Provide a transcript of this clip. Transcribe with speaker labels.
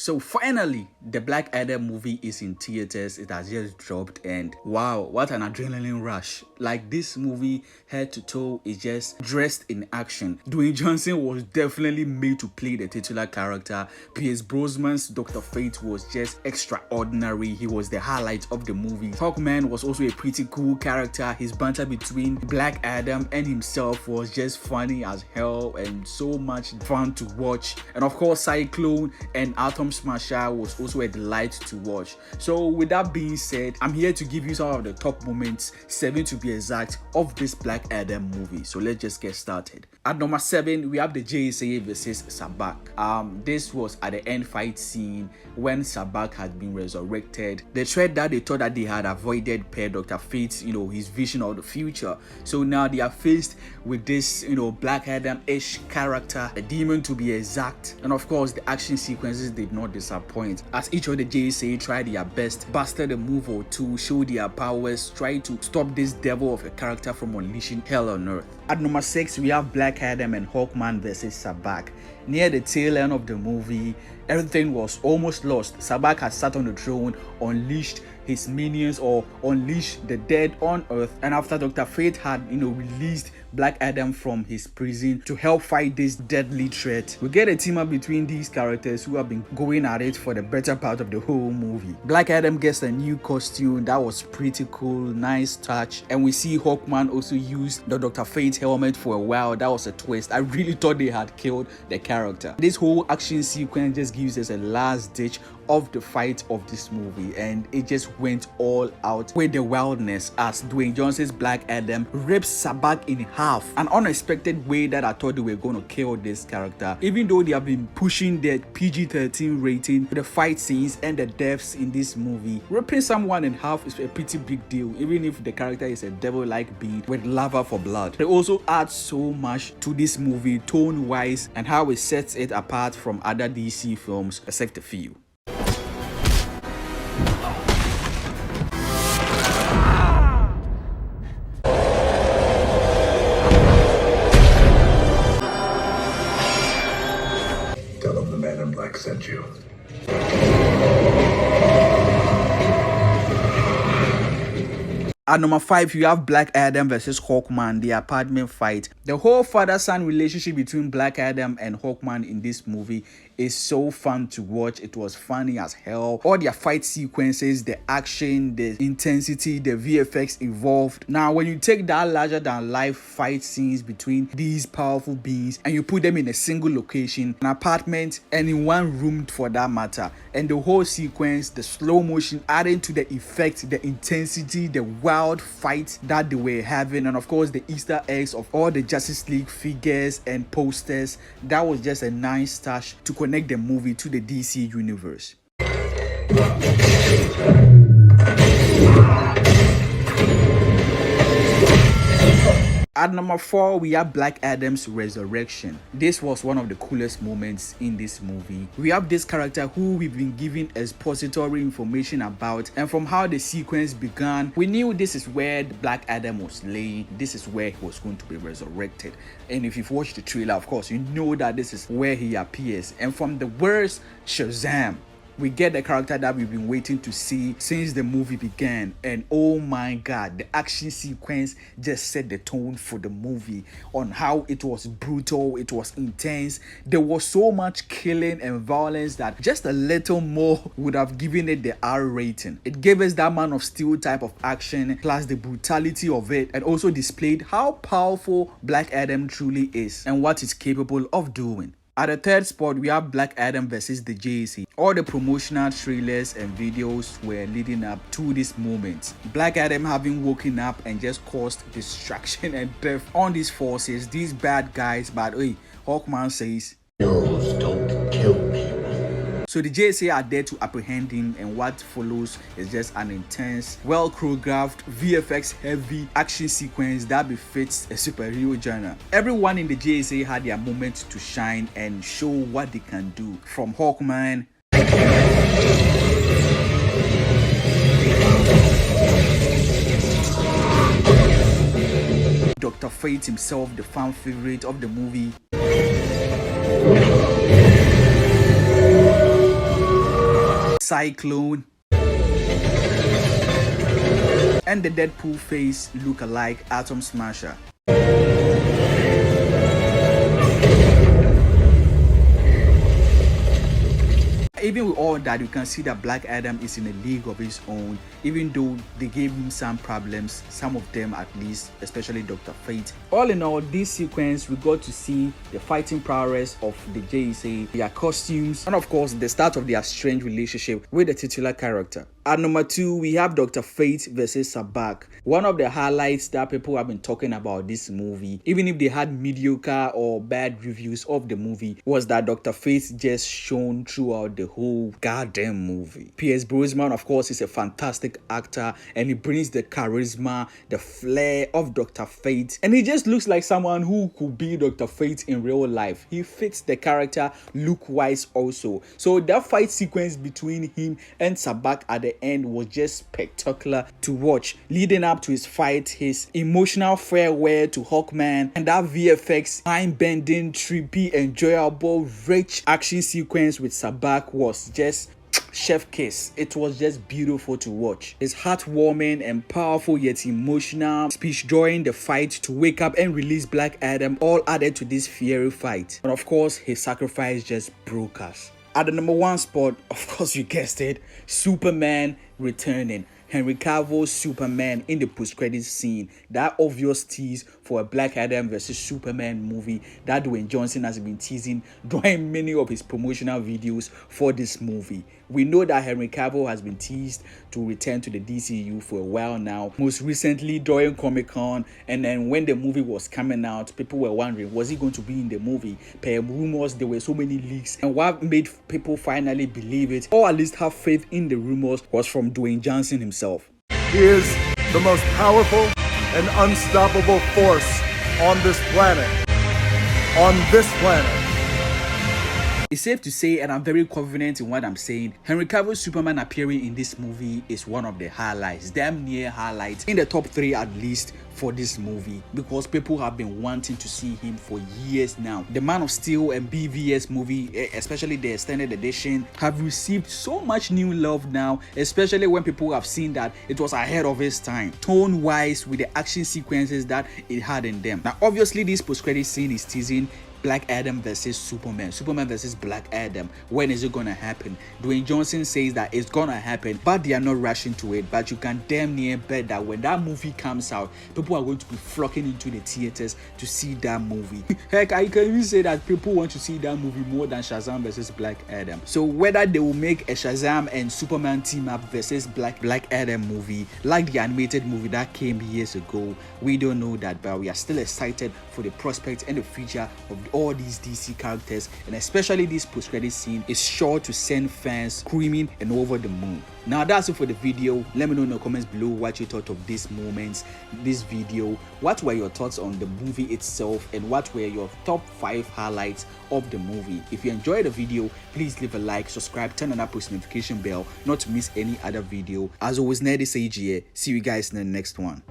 Speaker 1: So finally, the Black Adam movie is in theaters. It has just dropped, and wow, what an adrenaline rush. Like, this movie head to toe is just dressed in action. Dwayne Johnson was definitely made to play the titular character. Pierce Brosnan's Dr. Fate was just extraordinary. He was the highlight of the movie. Hawkman was also a pretty cool character. His banter between Black Adam and himself was just funny as hell and so much fun to watch. And of course, Cyclone and Atom Smasher was also a delight to watch. So with that being said, I'm here to give you some of the top moments, 7 to be exact, of this Black Adam movie. So let's just get started. At number 7, we have the JSA versus Sabbac. This was at the end fight scene when Sabbac had been resurrected. The threat that they thought that they had avoided per Dr. Fate, his vision of the future. So now they are faced with this, Black Adam-ish character, a demon to be exact. And of course, the action sequences did not disappoint, as each of the JSA tried their best, busted a move or two, showed their powers, tried to stop this devil of a character from unleashing hell on earth. At number 6, we have Black Adam and Hawkman versus Sabbac. Near the tail end of the movie, everything was almost lost. Sabbac had sat on the throne, unleashed his minions, or unleashed the dead on earth, and after Dr. Fate had released Black Adam from his prison to help fight this deadly threat, we get a team up between these characters who have been going at it for the better part of the whole movie. Black Adam gets a new costume that was pretty cool, nice touch, and we see Hawkman also use the Dr. Fate helmet for a while. That was a twist. I really thought they had killed the character. This whole action sequence just gives us a last ditch of the fight of this movie, and it just went all out with the wildness as Dwayne Johnson's Black Adam rips Sabbac in half. An unexpected way that I thought they were going to kill this character, even though they have been pushing the PG-13 rating for the fight scenes and the deaths in this movie. Ripping someone in half is a pretty big deal, even if the character is a devil-like being with lava for blood. It also adds so much to this movie tone-wise and how it sets it apart from other DC films, except a few.
Speaker 2: Tell him the man in black sent you.
Speaker 1: At number 5, you have Black Adam versus Hawkman, the apartment fight. The whole father-son relationship between Black Adam and Hawkman in this movie is so fun to watch. It was funny as hell. All their fight sequences, the action, the intensity, the VFX involved. Now, when you take that larger-than-life fight scenes between these powerful beings and you put them in a single location, an apartment, and in one room for that matter, and the whole sequence, the slow motion adding to the effect, the intensity, the wild fight that they were having, and of course the Easter eggs of all the Justice League figures and posters, that was just a nice touch to connect the movie to the DC universe. At number 4, we have Black Adam's resurrection. This was one of the coolest moments in this movie. We have this character who we've been given expository information about, and from how the sequence began, we knew this is where the Black Adam was laying. This is where he was going to be resurrected. And if you've watched the trailer, of course, you know that this is where he appears. And from the words Shazam, we get the character that we've been waiting to see since the movie began. And oh my god, the action sequence just set the tone for the movie on how it was brutal, it was intense. There was so much killing and violence that just a little more would have given it the R rating. It gave us that Man of Steel type of action, plus the brutality of it, and also displayed how powerful Black Adam truly is and what he's capable of doing. At the third spot, we have Black Adam versus the JSA. All the promotional trailers and videos were leading up to this moment. Black Adam having woken up and just caused destruction and death on these forces, these bad guys. But hey, Hawkman says,
Speaker 2: "Heroes don't kill people."
Speaker 1: So the JSA are there to apprehend him, and what follows is just an intense, well choreographed, VFX heavy action sequence that befits a superhero genre. Everyone in the JSA had their moment to shine and show what they can do. From Hawkman, Dr. Fate himself, the fan favorite of the movie, Cyclone, and the Deadpool face look-alike Atom Smasher. Even with all that, you can see that Black Adam is in a league of his own, even though they gave him some problems, some of them at least, especially Dr. Fate. All in all, this sequence, we got to see the fighting prowess of the JSA, their costumes, and of course, the start of their strange relationship with the titular character. At number 2, we have Dr. Fate versus Sabbac. One of the highlights that people have been talking about this movie, even if they had mediocre or bad reviews of the movie, was that Dr. Fate just shone throughout the whole goddamn movie. Pierce Brosnan, of course, is a fantastic actor, and he brings the charisma, the flair of Dr. Fate, and he just looks like someone who could be Dr. Fate in real life. He fits the character look-wise also. So that fight sequence between him and Sabbac at the end was just spectacular to watch. Leading up to his fight, his emotional farewell to Hawkman, and that VFX mind-bending, trippy, enjoyable, rich action sequence with Sabbac was just chef kiss. It was just beautiful to watch. His heartwarming and powerful yet emotional speech during the fight to wake up and release Black Adam all added to this fiery fight. And of course, his sacrifice just broke us. At the number 1 spot, of course you guessed it, Superman returning. Henry Cavill's Superman in the post-credits scene. That obvious tease for a Black Adam versus Superman movie that Dwayne Johnson has been teasing during many of his promotional videos for this movie. We know that Henry Cavill has been teased to return to the DCU for a while now. Most recently during Comic-Con, and then when the movie was coming out, people were wondering, was he going to be in the movie? Per rumors, there were so many leaks, and what made people finally believe it, or at least have faith in the rumors, was from Dwayne Johnson himself.
Speaker 3: He is the most powerful and unstoppable force on this planet. On this planet.
Speaker 1: It's safe to say, and I'm very confident in what I'm saying, Henry Cavill's Superman appearing in this movie is one of the highlights, damn near highlights, in the top 3 at least for this movie, because people have been wanting to see him for years now. The Man of Steel and BVS movie, especially the extended edition, have received so much new love now, especially when people have seen that it was ahead of its time, tone-wise, with the action sequences that it had in them. Now, obviously, this post-credit scene is teasing Black Adam versus Superman, Superman versus Black Adam. When is it gonna happen? Dwayne Johnson says that it's gonna happen, but they are not rushing to it. But you can damn near bet that when that movie comes out, people are going to be flocking into the theaters to see that movie. Heck, I can even say that people want to see that movie more than Shazam versus Black Adam. So whether they will make a Shazam and Superman team up versus Black Adam movie, like the animated movie that came years ago, we don't know that, but we are still excited for the prospect and the future of all these DC characters, and especially this post-credit scene is sure to send fans screaming and over the moon. Now that's it for the video. Let me know in the comments below what you thought of these moments, this video. What were your thoughts on the movie itself, and what were your top 5 highlights of the movie? If you enjoyed the video, please leave a like, subscribe, turn on that post notification bell not to miss any other video. As always, Nerdy Sage here. See you guys in the next one.